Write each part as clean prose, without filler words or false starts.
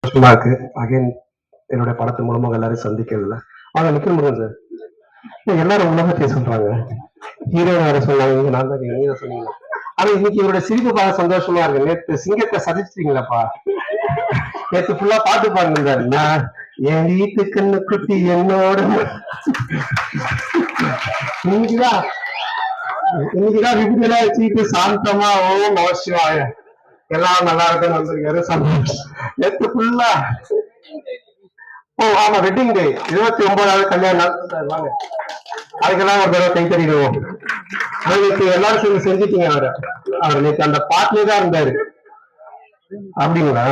சந்தோஷமா இருக்கு. அகைன் என்னுடைய படத்தின் மூலமாக எல்லாரையும் சந்திக்கல. ஆனா நிக்கில் முருகன் சார், எல்லாரும் உலக பேச சொல்றாங்க. ஹீரோ வேற சொன்னாங்க, நான் தான் நீங்க சொன்னீங்க. ஆனா இன்னைக்கு இவரோட சிரிப்பு பார்க்க சந்தோஷமா இருக்கு. நேத்து சிங்கத்தை சதிச்சிட்டீங்களாப்பா. நேத்து ஃபுல்லா பாட்டு பாருங்க. நான் என் வீட்டு கண்ணு குட்டி என்னோட இன்னைக்குதான் விபூதியெல்லாம் வச்சுக்கிட்டு சாந்தமா ஓம் அவசியமாய எல்லாம் நல்லா இருக்குன்னு வந்திருக்காரு. சந்தோஷம். நேத்து ஃபுல்லா ஆமா வெட்டிங் டே 29வது கல்யாண நாள் வாங்க. அதுக்கெல்லாம் ஒரு தடவை கை தறிடுவோம். அதுக்கு எல்லாரும் சேர்ந்து செஞ்சுட்டீங்க. அவர் நேற்று அந்த பாட்டிலே தான் இருந்தாரு. அப்படிங்களா?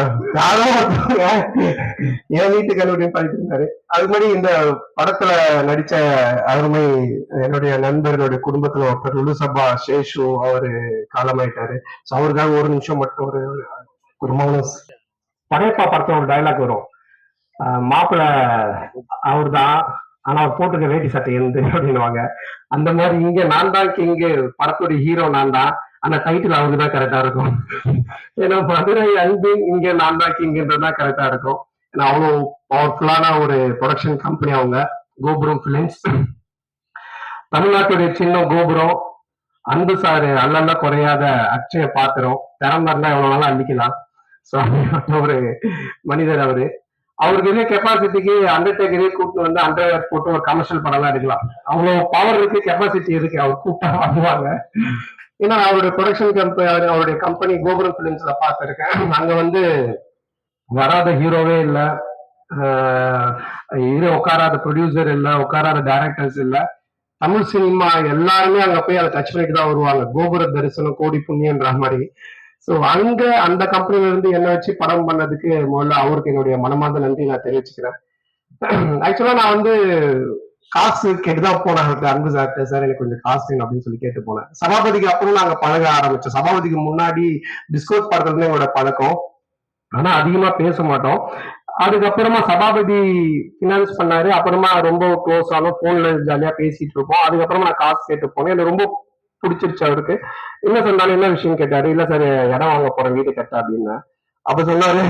என் வீட்டு கல்லூரியும் படிட்டு இருந்தாரு. அது மாதிரி இந்த படத்துல நடிச்ச அருமை என்னுடைய நண்பர்களுடைய குடும்பத்துல ஒருத்தர் லுலுசபா சேஷு அவரு காலமாயிட்டாரு. அவருக்காக ஒரு நிமிஷம் மட்டும் ஒரு மௌனம். படையப்பா படத்துல ஒரு டைலாக் வரும், மாப்பிள்ள அவர் தான், ஆனா அவர் போட்டுக்க வேட்டி சட்டை இருந்து அப்படின்னுவாங்க. அந்த மாதிரி இங்க நான் தான் கிங்கு, படத்துடைய ஹீரோ நான் தான், ஆனா டைட்டில் அவருக்கு தான் கரெக்டா இருக்கும். ஏன்னா மதுரை அன்பு, இங்க நான் தான் கிங்ன்றதுதான் கரெக்டா இருக்கும். ஏன்னா அவ்வளவு பவர்ஃபுல்லான ஒரு ப்ரொடக்ஷன் கம்பெனி அவங்க, கோபுரம் பிலிம்ஸ். தமிழ்நாட்டுடைய சின்ன கோபுரம், அன்பு சாரு அல்லல்ல குறையாத அட்சய பாத்திரம், திறந்தாருன்னா எவ்வளவு நாளும் அள்ளிக்கலாம். ஸோ ஒரு மனிதர் அவரு. அவருக்கு என்ன கெப்பாசிட்டிக்கு அண்டர்டேக்கரே கூப்பிட்டு வந்து அண்டர்வேர் போட்டு ஒரு கமர்ஷியல் படம் எல்லாம் எடுக்கலாம். அவ்வளவு பவர் இருக்கு, கெப்பாசிட்டி இருக்கு. அவர் கூப்பிட்டா வருவாங்க. ஏன்னா அவருடைய ப்ரொடக்ஷன் கம்பெனி, அவருடைய கம்பெனி கோபுரம் பிலிம்ஸ்ல பார்த்திருக்கேன். அங்க வந்து வராத ஹீரோவே இல்ல, ஹீரோ உட்காராத ப்ரொடியூசர் இல்ல, உட்காராத டைரக்டர்ஸ் இல்ல, தமிழ் சினிமா எல்லாருமே அங்க போய் அதை டச் பண்ணிட்டு தான் வருவாங்க. கோபுர தரிசனம் கோடி புண்ணியன்ற மாதிரி. ஸோ அங்க அந்த கம்பெனில இருந்து என்ன வச்சு படம் பண்ணதுக்கு முதல்ல அவருக்கு என்னுடைய மனமார்ந்த நன்றி நான் தெரிவிச்சுக்கிறேன். ஆக்சுவலா நான் வந்து காசு கேட்டுதான் போனேன் அன்பு சார்ட்ட. சார் எனக்கு கொஞ்சம் காசு வேணும் அப்படின்னு சொல்லி கேட்டு போனேன். சபாபதிக்கு அப்புறம் நாங்க பழக ஆரம்பிச்சோம். சபாபதிக்கு முன்னாடி டிஸ்கோட் படத்துல எங்களோட பழக்கம், ஆனா அதிகமா பேச மாட்டோம். அதுக்கப்புறமா சபாபதி பினான்ஸ் பண்ணாரு, அப்புறமா ரொம்ப க்ளோஸ் ஆனோம், போன்ல ஜாலியா பேசிட்டு இருப்போம். அதுக்கப்புறமா நான் காசு கேட்டு போனேன். எனக்கு ரொம்ப பிடிச்சிருச்சு அவருக்கு. என்ன சொன்னாலும் என்ன விஷயம் கேட்டாரு. இல்ல சார் இடம் வாங்க போறேன் வீடு கட்ட அப்படின்னு. அப்ப சொன்னாரு,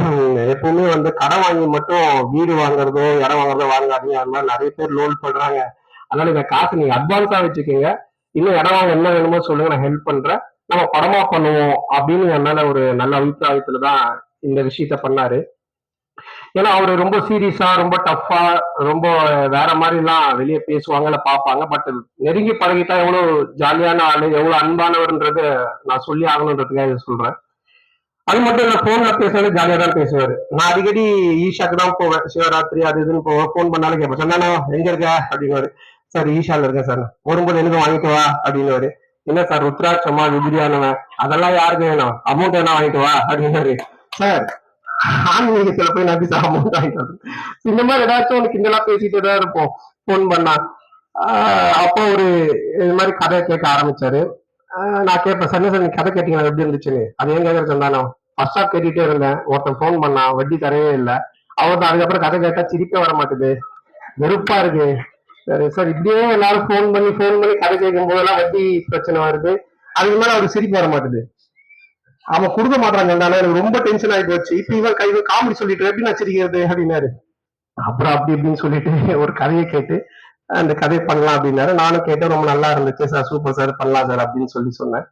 எப்பவுமே வந்து கடன் வாங்கி மட்டும் வீடு வாங்குறதோ இடம் வாங்குறதோ வாங்காதீங்க, அது மாதிரி நிறைய பேர் லோன் பண்றாங்க. அதனால இந்த காசு நீங்க அட்வான்ஸா வச்சுக்கோங்க, இன்னும் இடம் வாங்க என்ன வேணுமோ சொல்லுங்க, நான் ஹெல்ப் பண்றேன், நம்ம படமா பண்ணுவோம் அப்படின்னு என் மேல ஒரு நல்ல அபிப்பிராயத்துலதான் இந்த விஷயத்த பண்ணாரு. ஏன்னா அவரு ரொம்ப சீரியஸா, ரொம்ப டஃபா, ரொம்ப வேற மாதிரி எல்லாம் வெளியே பேசுவாங்கன்னு பார்ப்பாங்க. பட் நெருங்கி பழகிட்டா எவ்வளவு ஜாலியான ஆளு, எவ்வளவு அன்பானவர்ன்றது நான் சொல்லி ஆகணுன்றதுக்காக இதை சொல்றேன். அது மட்டும் இல்ல, போன்ல பேசுறது ஜாலியா தான் பேசுவாரு. நான் அடிக்கடி ஈஷாக்கு தான் போவேன், சிவராத்திரி அது இதுன்னு போவேன். போன் பண்ணாலும் கேட்பேன், சொன்னானோ எங்க இருக்க அப்படின்னு. சார் ஈஷால இருக்கேன் சார். வரும்போது எனக்கு வாங்கிட்டு வா அப்படின்னு. என்ன சார் ருத்ராட்சமா விபூதியானவன், அதெல்லாம் யாருக்கு வேணும், அமௌண்ட் வேணா வாங்கிட்டு வா அப்படின்னு. சார் ஆன்மீகத்துல போய் நம்பி அமௌண்ட் வாங்கிட்டு வரும். இந்த மாதிரி ஏதாச்சும் ஒன்று கிண்டலா பேசிட்டு தான் இருப்போம் போன் பண்ணா. அப்போ ஒரு இது மாதிரி கதை கேட்க ஆரம்பிச்சாரு. நான் கேட்பேன், சார் சார் நீங்க கதை கேட்டீங்களா எப்படி இருந்துச்சுன்னு. அது ஏன் கேட்கறது சொன்னானோ, ஃபர்ஸ்ட் ஆஃப் கேட்டுட்டே இருந்தேன், ஒருத்தன் போன் பண்ணா வட்டி தரவே இல்லை, அவர் அதுக்கப்புறம் கதை கேட்டா சிரிக்க வர மாட்டேது, வெறுப்பா இருக்கு. சரி சார், இப்படியே எல்லாரும் போன் பண்ணி கதை கேட்கும் போதெல்லாம் வட்டி பிரச்சனை வருது, அதுக்கு மேல அவருக்கு சிரிப்பு வர மாட்டேது. அவன் கொடுக்க மாட்டாங்க, எனக்கு ரொம்ப டென்ஷன் ஆகி போச்சு. இப்ப இவன் கை காமெடி சொல்லிட்டு எப்படி நான் சிரிக்கிறது அப்படின்னாரு. அப்புறம் அப்படி இப்படின்னு சொல்லிட்டு ஒரு கதையை கேட்டு அந்த கதை பண்ணலாம் அப்படின்னாரு. நானும் கேட்டேன், ரொம்ப நல்லா இருந்துச்சு சார், சூப்பர் சார், பண்ணலாம் சார் அப்படின்னு சொன்னேன்.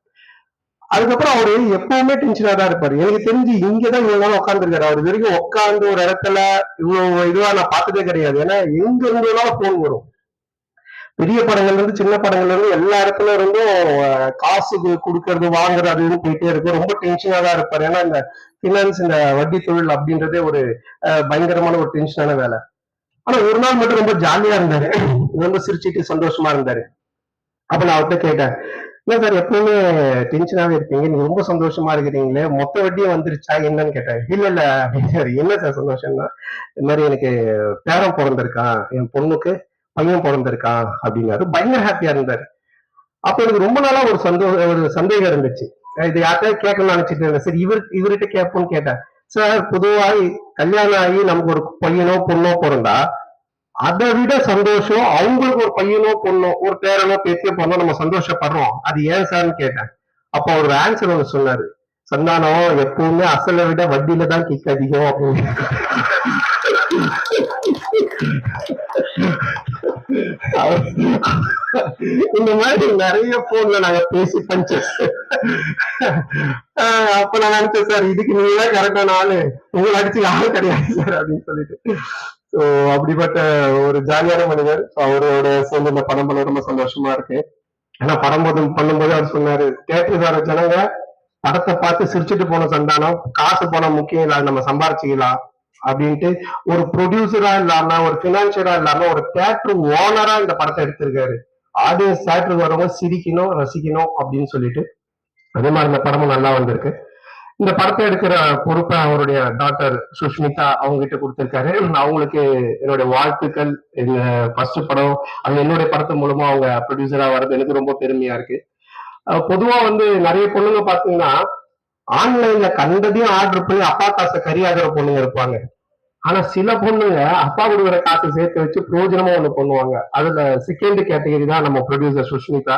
அதுக்கப்புறம் அவரு எப்பவுமே டென்ஷனா தான் இருப்பாரு. எனக்கு தெரிஞ்சு இங்கதான் இவ்வளவு நாள் உட்காந்துருக்காரு. அவர் வரைக்கும் உட்காந்து ஒரு இடத்துல இவ்வளவு இதுவா நான் பார்த்ததே கிடையாது. ஏன்னா எங்க இருந்ததுனால போன் வரும். பெரிய படங்கள்ல இருந்து சின்ன படங்கள்ல இருந்து எல்லா இடத்துல இருந்தும் காசு கொடுக்கறது வாங்குறது அதுன்னு போயிட்டே இருக்கும். ரொம்ப டென்ஷனா தான் இருப்பாரு. ஏன்னா இந்த பினான்ஸ், இந்த வட்டி தொழில் அப்படின்றதே ஒரு பயங்கரமான ஒரு டென்ஷனான வேலை. ஆனா ஒரு நாள் மட்டும் ரொம்ப ஜாலியா இருந்தாரு, ரொம்ப சிரிச்சுட்டு சந்தோஷமா இருந்தாரு. அப்ப நான் அவர்கிட்ட கேட்டேன், இல்ல சார் எப்பவுமே டென்ஷனாவே இருப்பீங்க, நீங்க ரொம்ப சந்தோஷமா இருக்கிறீங்களே, மொத்த வட்டியும் வந்துருச்சா என்னன்னு கேட்டேன். இல்ல இல்ல அப்படின்னு. என்ன சார் சந்தோஷம்னா, இது மாதிரி எனக்கு பேரன் பிறந்திருக்கான், என் பொண்ணுக்கு பையன் பிறந்திருக்கான் அப்படின்னாரு. பயங்கர ஹாப்பியா இருந்தாரு. அப்ப எனக்கு ரொம்ப நாளா ஒரு சந்தேகம் இருந்துச்சு. இது யார்கிட்ட கேட்கணும்னு நினைச்சிட்டு இருந்தேன். சரி இவர்கிட்ட கேட்போம்னு கேட்டேன். சார் பொதுவாக கல்யாணம் ஆகி நமக்கு ஒரு பையனோ பொண்ணோ பிறந்தா அதை விட சந்தோஷம் அவங்களுக்கு ஒரு பையனோ பொண்ணோ ஒரு பேரனோ பேத்தியோ பொண்ணோ நம்ம சந்தோஷப்படுறோம், அது ஏன் சார்னு கேட்டேன். அப்ப அவர் ஆன்சர் ஒன்று சொன்னாரு. சந்தானம் எப்பவுமே அசலை விட வட்டியில தான் கிக் அதிகம் அப்படின்னு. இந்த மாதிரி நிறைய போன்ல நாங்க பேசி பஞ்சஸ். அப்ப நான் நினைச்சேன் சார் இதுக்கு நீங்க தான் கரெக்டான ஆளு, உங்களை அடிச்சு ஆள் கிடையாது சார் அப்படின்னு சொல்லிட்டு. ஸோ அப்படிப்பட்ட ஒரு ஜாலியான மனிதர். அவரோட சேர்ந்து இந்த படம் பண்ண ரொம்ப சந்தோஷமா இருக்கு. ஏன்னா படம் பண்ணும்போது அவர் சொன்னாரு, தேட்டருக்கு வர ஜனங்க படத்தை பார்த்து சிரிச்சுட்டு போன சந்தானம், காசு பணம் முக்கியம் இல்லை, நம்ம சம்பாரிச்சுக்கலாம் அப்படின்ட்டு ஒரு ப்ரொடியூசரா இல்லாம ஒரு பினான்சியரா இல்லாம ஒரு தியேட்டர் ஓனரா இந்த படத்தை எடுத்திருக்காரு. ஆடியன்ஸ் தியேட்டருக்கு வரவங்க சிரிக்கணும் ரசிக்கணும் அப்படின்னு சொல்லிட்டு. அதே மாதிரி இந்த படமும் நல்லா வந்திருக்கு. இந்த படத்தை எடுக்கிற பொறுப்பை அவருடைய டாக்டர் சுஷ்மிதா அவங்க கிட்ட கொடுத்திருக்காரு. அவங்களுக்கு என்னுடைய வாழ்த்துக்கள். இந்த ஃபர்ஸ்ட் படம் அது என்னுடைய படத்து மூலமா அவங்க ப்ரொடியூசரா வர்றது எனக்கு ரொம்ப பெருமையா இருக்கு. பொதுவா வந்து நிறைய பொண்ணுங்க பாத்தீங்கன்னா ஆன்லைன்ல கண்டதையும் ஆர்டர் பண்ணி அப்பா காசை கறியாகிற பொண்ணுங்க இருப்பாங்க. ஆனா சில பொண்ணுங்க அப்பா கொடுக்குற காசை சேர்த்து வச்சு பிரயோஜனமா ஒண்ணு பண்ணுவாங்க. அதுல செகண்ட் கேட்டகரி தான் நம்ம ப்ரொடியூசர் சுஷ்மிதா.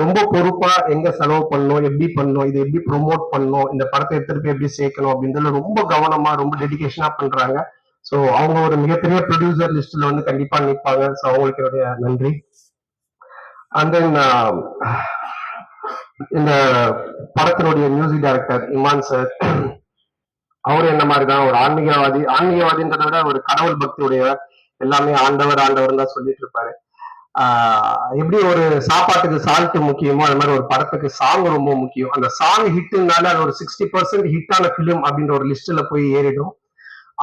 ரொம்ப பொறுப்பா எங்க செலவு பண்ணணும், எப்படி பண்ணணும், இதை எப்படி ப்ரொமோட் பண்ணணும், இந்த படத்தை திருப்பி எப்படி சேர்க்கணும் அப்படின்றதுல ரொம்ப கவனமா ரொம்ப டெடிகேஷனா பண்றாங்க. ஸோ அவங்க ஒரு மிகப்பெரிய ப்ரொடியூசர் லிஸ்ட்ல வந்து கண்டிப்பா நிற்பாங்க. ஸோ அவங்களுக்கு என்னுடைய நன்றி. அண்ட் தென் இந்த படத்தினுடைய மியூசிக் டைரக்டர் இமான் சார், அவரு என்ன மாதிரிதான் ஒரு ஆன்மீகவாதி. ஆன்மீகவாதின்றத விட ஒரு கடவுள் பக்தியுடையவர். எல்லாமே ஆண்டவர் ஆண்டவர் தான் சொல்லிட்டு இருப்பாரு. எப்படி ஒரு சாப்பாட்டுக்கு சால்ட் முக்கியமோ அது மாதிரி ஒரு படத்துக்கு சாங் ரொம்ப முக்கியம். அந்த சாங் ஹிட்னால அது ஒரு 60% ஹிட்டான பிலிம் அப்படின்ற ஒரு லிஸ்ட்ல போய் ஏறிடும்.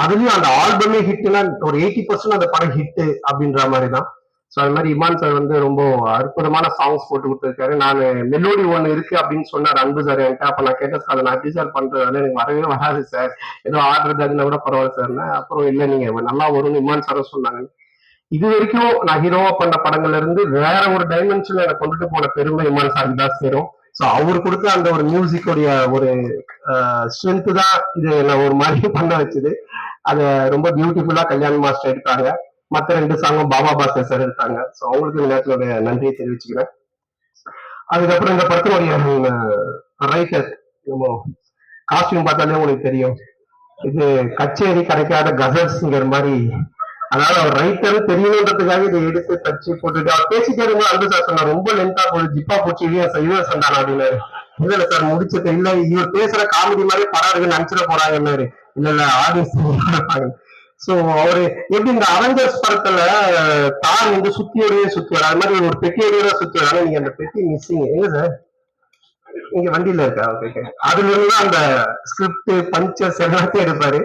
அதுலயும் அந்த ஆல்பமே ஹிட்னா ஒரு 80% அந்த படம் ஹிட் அப்படின்ற மாதிரி தான். ஸோ அது மாதிரி இமான் சார் வந்து ரொம்ப அற்புதமான சாங்ஸ் போட்டு கொடுத்துருக்காரு. நான் மெலோடி ஒன்று இருக்கு அப்படின்னு சொன்னார் அன்பு சார் என்கிட்ட. அப்ப நான் கேட்டேன் சார் நான் எப்படி சார் பண்றதுனால எனக்கு வரவே வராது சார், ஏதோ ஆடுறது அதுனா கூட பரவாயில்ல சார்னா. அப்புறம் இல்லை நீங்க நல்லா வரும்னு இமான் சாரும் சொன்னாங்க. இது வரைக்கும் நான் ஹீரோவா பண்ண படங்கள்ல இருந்து வேற ஒரு டைமென்ஷன்ல எனக்கு கொண்டுட்டு போன பெருமை இமான் சார் தான் சேரும். ஸோ அவர் கொடுத்த அந்த ஒரு மியூசிக்குடைய ஒரு ஸ்ட்ரென்த் தான் இது என்ன ஒரு மாதிரி பண்ண வச்சுது. அதை ரொம்ப பியூட்டிஃபுல்லா கல்யாண் மாஸ்டர் எடுத்தாங்க. மற்ற 2 சாங்கும் பாபா பாஸ்கர் சார் எடுத்தாங்க. ஸோ அவங்களுக்கு இந்த நேரத்தினுடைய நன்றியை தெரிவிச்சுக்கிறேன். அதுக்கப்புறம் இந்த படத்தினுடைய ரைட்டர் காஸ்டியூம் பார்த்தாலே உங்களுக்கு தெரியும், இது கச்சேரி கிடைக்காத கசல்ஸ்ங்கிற மாதிரி. அதாவது அவர் ரைட்டர் தெரியணுன்றதுக்காக இதை எடுத்து தச்சு போட்டுட்டு அவர் பேசிட்டே இருக்கும்போது அன்பு சார் சொன்னார், ரொம்ப லென்த்தா போகுது, ஜிப்பா போச்சு இவன் சந்தானா அப்படின்னாரு. இல்ல இல்ல சார் முடிச்சது இல்ல, இவர் பேசுற காமெடி மாதிரி படம் இருக்குன்னு நினைச்சிட போறாங்கன்னாரு. இல்ல இல்ல ஆடியன்ஸ். சோ அவரு எப்படி இந்த அவெஞ்சர்ஸ் படத்துல தார் வந்து சுத்தியோடய சுத்தியோட அது மாதிரி ஒரு பெட்டியோடய தான் சுத்தியோட. ஆனா நீங்க அந்த பெட்டி மிஸ்ஸிங் எங்க சார்? இங்க வண்டியில இருக்கா? ஓகே. அதுல இருந்து அந்த ஸ்கிரிப்ட் பஞ்சர்ஸ் எல்லாத்தையும் எடுப்பாரு.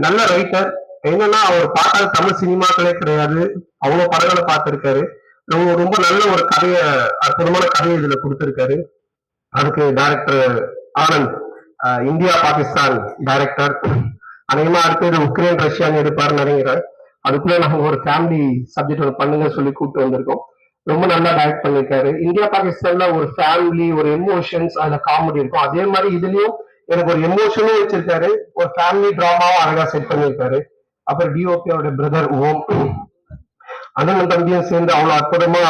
நல்ல ரைட்டர். என்னன்னா அவர் பார்க்காத தமிழ் சினிமாக்களே கிடையாது, அவ்வளவு படங்களை பார்த்திருக்காரு. ரொம்ப நல்ல ஒரு கதைய அற்புதமான கதையை இதுல கொடுத்திருக்காரு. அதுக்கு director Anand, India Pakistan director. அநேகமா அடுத்தது உக்ரைன் ரஷ்யான்னு எடுப்பாருன்னு நினைக்கிறேன். அதுக்குள்ள நாங்க ஒரு ஃபேமிலி சப்ஜெக்ட் ஒன்று பண்ணுங்க சொல்லி கூப்பிட்டு வந்திருக்கோம். ரொம்ப நல்லா டைரக்ட் பண்ணிருக்காரு. இந்தியா பாகிஸ்தான்ல ஒரு ஃபேமிலி ஒரு எமோஷன்ஸ் அதுல காமெடி இருக்கும். அதே மாதிரி இதுலயும் எனக்கு ஒரு எமோஷனும் வச்சிருக்காரு, ஒரு ஃபேமிலி டிராமாவும் அழகா செட் பண்ணியிருக்காரு. அப்புறம் டிஓபியோட பிரதர் ஓம், அண்ணன் தம்பியும் சேர்ந்து அவ்வளவு அற்புதமா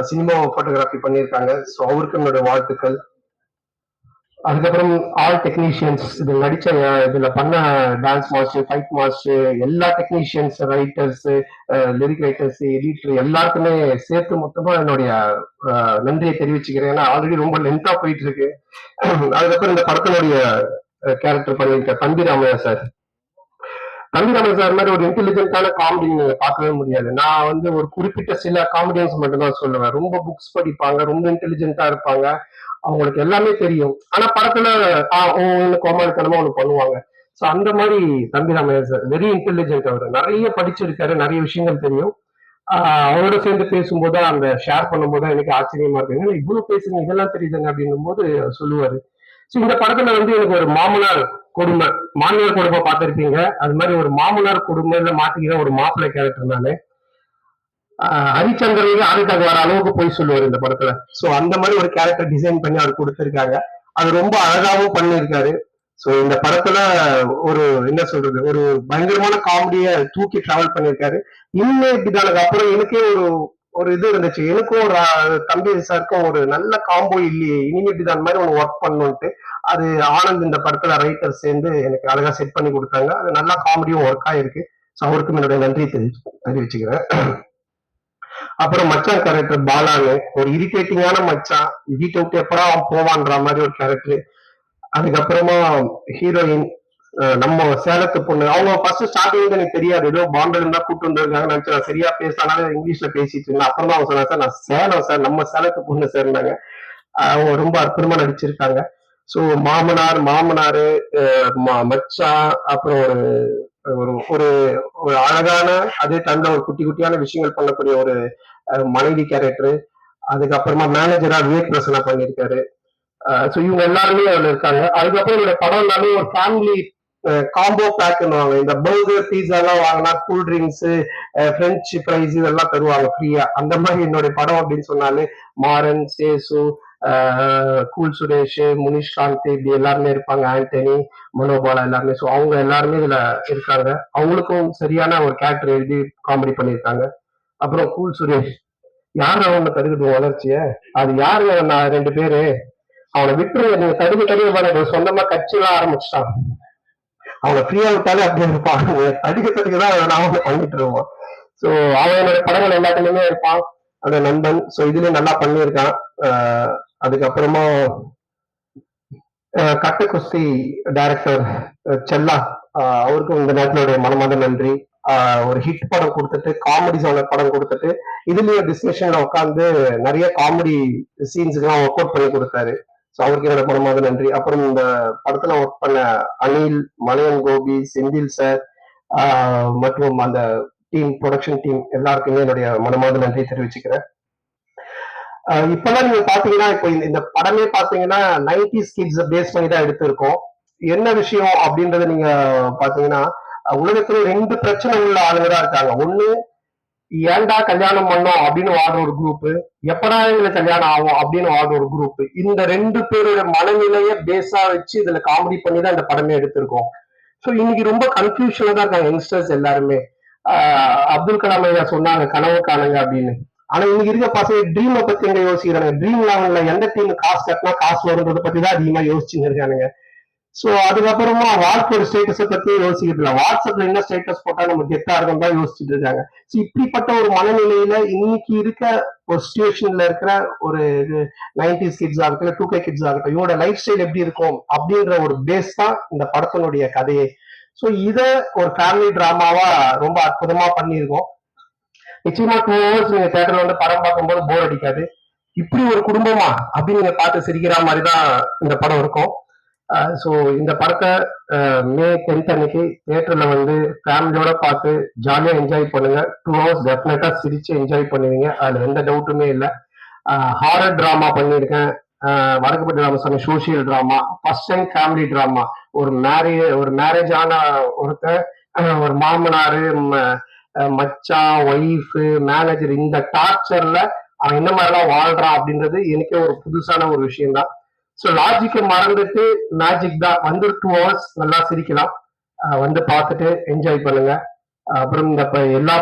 சினிமா போட்டோகிராஃபி பண்ணியிருக்காங்க. ஸோ அவருக்கு என்னோட வாழ்த்துக்கள். அதுக்கப்புறம் ஆல் டெக்னீஷியன்ஸ் இதுல நடிச்ச இதுல பண்ண டான்ஸ் மாஸ்டர், ஃபைட் மாஸ்டர், எல்லா technicians, writers, lyric writers, editor எல்லாருக்குமே சேர்த்து மொத்தமா என்னுடைய நன்றியை தெரிவிச்சுக்கிறேன். ஏன்னா ஆல்ரெடி ரொம்ப லென்த்தா போயிட்டு இருக்கு. அதுக்கப்புறம் இந்த படத்தினுடைய கேரக்டர் பண்ணியிருக்க தம்பிராமையா சார். தம்பிராமையா சார் மாதிரி ஒரு இன்டெலிஜென்ட்டான காமெடி நீங்க பார்க்கவே முடியாது. நான் வந்து ஒரு குறிப்பிட்ட சில காமெடியன்ஸ் மட்டும் தான் சொல்லுவேன். ரொம்ப புக்ஸ் படிப்பாங்க, ரொம்ப இன்டெலிஜென்ட்டா இருப்பாங்க, அவங்களுக்கு எல்லாமே தெரியும். ஆனா படத்துல கோமாளித்தனமா ஒண்ணு பண்ணுவாங்க. சோ அந்த மாதிரி தம்பிராமையா சார் வெரி இன்டெலிஜென்ட். அவர் நிறைய படிச்சிருக்காரு, நிறைய விஷயங்கள் தெரியும். அவரோட சேர்ந்து பேசும்போது அந்த ஷேர் பண்ணும்போது எனக்கு ஆச்சரியமா இருக்கு, இவ்வளவு பேசுங்க இதெல்லாம் தெரியுதுங்க அப்படின்னும் போது சொல்லுவாரு. ஸோ இந்த படத்துல வந்து எனக்கு ஒரு மாமனார் கொடுமை, மாமியார் கொடுமை பார்த்திருப்பீங்க, அது மாதிரி ஒரு மாமனார் கொடுமையில மாட்டிக்கிற ஒரு மாப்பிள்ளை கேரக்டர் நானு. ஹரிச்சந்திரனுக்கு ஆதித்யாக வர அளவுக்கு போய் சொல்லுவார் இந்த படத்துல. சோ அந்த மாதிரி ஒரு கேரக்டர் டிசைன் பண்ணி அவர் கொடுத்திருக்காங்க. அது ரொம்ப அழகாவும் பண்ணியிருக்காரு. சோ இந்த படத்துல ஒரு என்ன சொல்றது ஒரு பயங்கரமான காமெடிய தூக்கி டிராவல் பண்ணியிருக்காரு. இன்னும் இப்படிதானக்கு அப்புறம் எனக்கே ஒரு ஒரு இது இருந்துச்சு, எனக்கும் ஒரு தம்பி சாருக்கும் ஒரு நல்ல காம்போ இல்லையே, இனிமே இப்படிதான் மாதிரி ஒன்று ஒர்க் பண்ணணும்ட்டு. அது ஆனந்த் இந்த படத்துல ரைட்டர் சேர்ந்து எனக்கு அழகா செட் பண்ணி கொடுத்தாங்க. அது நல்லா காமெடியும் ஒர்க் ஆயிருக்கு. ஸோ அவருக்கும் என்னுடைய நன்றியை தெரிவிச்சுக்கிறேன். அப்புறம் மச்சான் கேரக்டர் பாலான்னு ஒரு இரிட்டேட்டிங்கான மச்சான், வீட்டை விட்டு எப்படா அவன் போவான்ற மாதிரி ஒரு கேரக்டர். அதுக்கப்புறமா ஹீரோயின் நம்ம சேலத்து பொண்ணு, அவங்க ஃபர்ஸ்ட் ஸ்டார்டிங் எனக்கு தெரியாது, ஏதோ பாம்பேல இருந்தா கூட்டு வந்திருக்காங்க நினைச்சு நான் சரியா பேசினாலும் இங்கிலீஷ்ல பேசிட்டு இருந்தேன். அப்புறம் தான் அவங்க சொன்னாங்க சார் நான் சேலம் சார், நம்ம சேலத்து பொண்ணு சேர்ந்தாங்க. அவங்க ரொம்ப அற்புதமா நடிச்சிருக்காங்க. ஸோ மாமனாரு மச்சான், அப்புறம் ஒரு ஒரு ஒரு ஒரு அழகான அதே தந்த ஒரு குட்டி குட்டியான விஷயங்கள் பண்ணக்கூடிய ஒரு மனைவி கேரக்டர். அதுக்கப்புறமா மேனேஜரா விவேக் பிரசனா பண்ணியிருக்காரு. ஸோ இவங்க எல்லாருமே அதுல இருக்காங்க. அதுக்கப்புறம் இந்த படம் எல்லாமே ஒரு ஃபேமிலி காம்போ பேக்னுவாங்க. இந்த பர்கர் பீஸா எல்லாம் வாங்கினா கூல் ட்ரிங்க்ஸ், பிரெஞ்சு ஃப்ரைஸ் இதெல்லாம் தருவாங்க ஃப்ரீயா. அந்த மாதிரி என்னுடைய படம் அப்படின்னு சொன்னாலே மாறன், சேசு, கூல் சுரேஷ், முனிஷ்காந்த் இப்படி எல்லாருமே இருப்பாங்க, ஆண்டனி, மனோபாலா எல்லாருமே. ஸோ அவங்க எல்லாருமே இதுல இருக்காங்க. அவங்களுக்கும் சரியான ஒரு கேரக்டர் எழுதி காமெடி பண்ணியிருக்காங்க. அப்புறம் கூல் சுரேஷ் யாரு அவங்க தருகுது வளர்ச்சிய, அது யாருங்க நான் 2 பேரு அவனை விட்டு நீங்க தடுக்க சொந்தமா கட்சி எல்லாம் ஆரம்பிச்சுட்டான். அவனை ஃப்ரீயா விட்டாலே அப்படி இருப்பான், தடுக்க தான் பண்ணிட்டு இருவான். ஸோ அவன் என்னோட படங்கள் எல்லாத்துலயுமே இருப்பான், அந்த நண்பன். ஸோ இதுலயும் நல்லா பண்ணியிருக்கான். அதுக்கப்புறமா கட்ட குஸ்தி டைரக்டர் செல்லா, அவருக்கும் இந்த நேரத்தினுடைய மனமார்ந்த நன்றி. ஒரு ஹிட் படம் கொடுத்துட்டு, காமெடி ஜோனர் படம் கொடுத்துட்டு, இதுலயும் டிஸ்கஷன்ல உட்காந்து நிறைய காமெடி சீன்ஸுக்கெல்லாம் ஒர்க் அவுட் பண்ணி கொடுத்தாரு. ஸோ அவருக்கு என்னோட மனமார்ந்த நன்றி. அப்புறம் இந்த படத்துல ஒர்க் பண்ண அனில், மலையன் கோபி, செந்தில் சார் மற்றும் அந்த டீம், ப்ரொடக்ஷன் டீம் எல்லாருக்குமே என்னுடைய மனமார்ந்த நன்றி தெரிவிச்சுக்கிறேன். இப்பெல்லாம் நீங்க பாத்தீங்கன்னா, இப்போ இந்த படமே பாத்தீங்கன்னா 90s கிட்ஸ் பேஸ் பண்ணி தான் எடுத்திருக்கோம். என்ன விஷயம் அப்படின்றத நீங்க பாத்தீங்கன்னா, உலகத்துல 2 பிரச்சனை உள்ள ஆளுங்க தான் இருக்காங்க. ஒண்ணு, ஏன்டா கல்யாணம் பண்ணோம் அப்படின்னு வாடுற ஒரு குரூப், எப்படா இதுல கல்யாணம் ஆகும் அப்படின்னு வாடுற ஒரு குரூப். இந்த 2 பேரோட மனநிலைய பேஸா வச்சு இதுல காமெடி பண்ணி தான் இந்த படமே எடுத்திருக்கோம். ஸோ இன்னைக்கு ரொம்ப கன்ஃபியூஷன்ல தான் இருக்காங்க யங்ஸ்டர்ஸ் எல்லாருமே. அப்துல் கலாம் ஐயா சொன்னாங்க கனவு காணுங்க அப்படின்னு. ஆனா இன்னைக்கு இருக்க பசங்க ட்ரீமை பத்தி எங்க யோசிக்கிறாங்க? ட்ரீம் லெவல்ல எந்த டீம் காசு கட்டினா காசு வருன்றதை பத்தி தான் அதிகமா யோசிச்சுன்னு இருக்கானுங்க. சோ அதுக்கப்புறமா வாழ்க்கையோட ஸ்டேட்டஸை பத்தி யோசிக்கிறது இல்லை, வாட்ஸ்அப்ல என்ன ஸ்டேட்டஸ் போட்டா நம்ம கெத்தா இருக்கும் தான் யோசிச்சுட்டு இருக்காங்க. ஸோ இப்படிப்பட்ட ஒரு மனநிலையில இன்னைக்கு இருக்க ஒரு சுச்சுவேஷன்ல இருக்கிற ஒரு 90s கிட்ஸ் ஆகட்டும், 2K கிட்ஸ் ஆகட்டும், இவங்களோட லைஃப் ஸ்டைல் எப்படி இருக்கும் அப்படின்ற ஒரு பேஸ் தான் இந்த படத்தினுடைய கதையே. ஸோ இத ஒரு ஃபேமிலி டிராமாவா ரொம்ப அற்புதமா பண்ணியிருக்கோம். நிச்சயமா 2 hours நீங்க தேட்டர்ல வந்து படம் பார்க்கும்போது போர் அடிக்காது. இப்படி ஒரு குடும்பமா அப்படின்னு நீங்க பார்த்து சிரிக்கிற மாதிரி தான் இந்த படம் இருக்கும். ஸோ இந்த படத்தை மே 10th அன்னைக்கு தியேட்டர்ல வந்து ஃபேமிலியோட பார்த்து ஜாலியா என்ஜாய் பண்ணுங்க. 2 hours டெஃபினட்டா சிரிச்சு என்ஜாய் பண்ணுவீங்க, அதுல எந்த டவுட்டுமே இல்லை. ஹாரர் டிராமா பண்ணியிருக்கேன், Vadakkupatti Ramasamy social drama, first time family drama. ஒரு மேரேஜ் ஆன ஒருத்தர், ஒரு மாமனாரு, மச்சான், ஒய்ஃப், மேனேஜர், இந்த டார்ச்சர்ல அவன் என்ன மாதிரிலாம் வாழ்றான் அப்படின்றது எனக்கே ஒரு புதுசான ஒரு விஷயம் தான். ஸோ லாஜிக்கை மறந்துட்டு மேஜிக் தான் வந்து 2 hours நல்லா சிரிக்கலாம். வந்து பார்த்துட்டு என்ஜாய் பண்ணுங்க. அப்புறம் இந்த எல்லா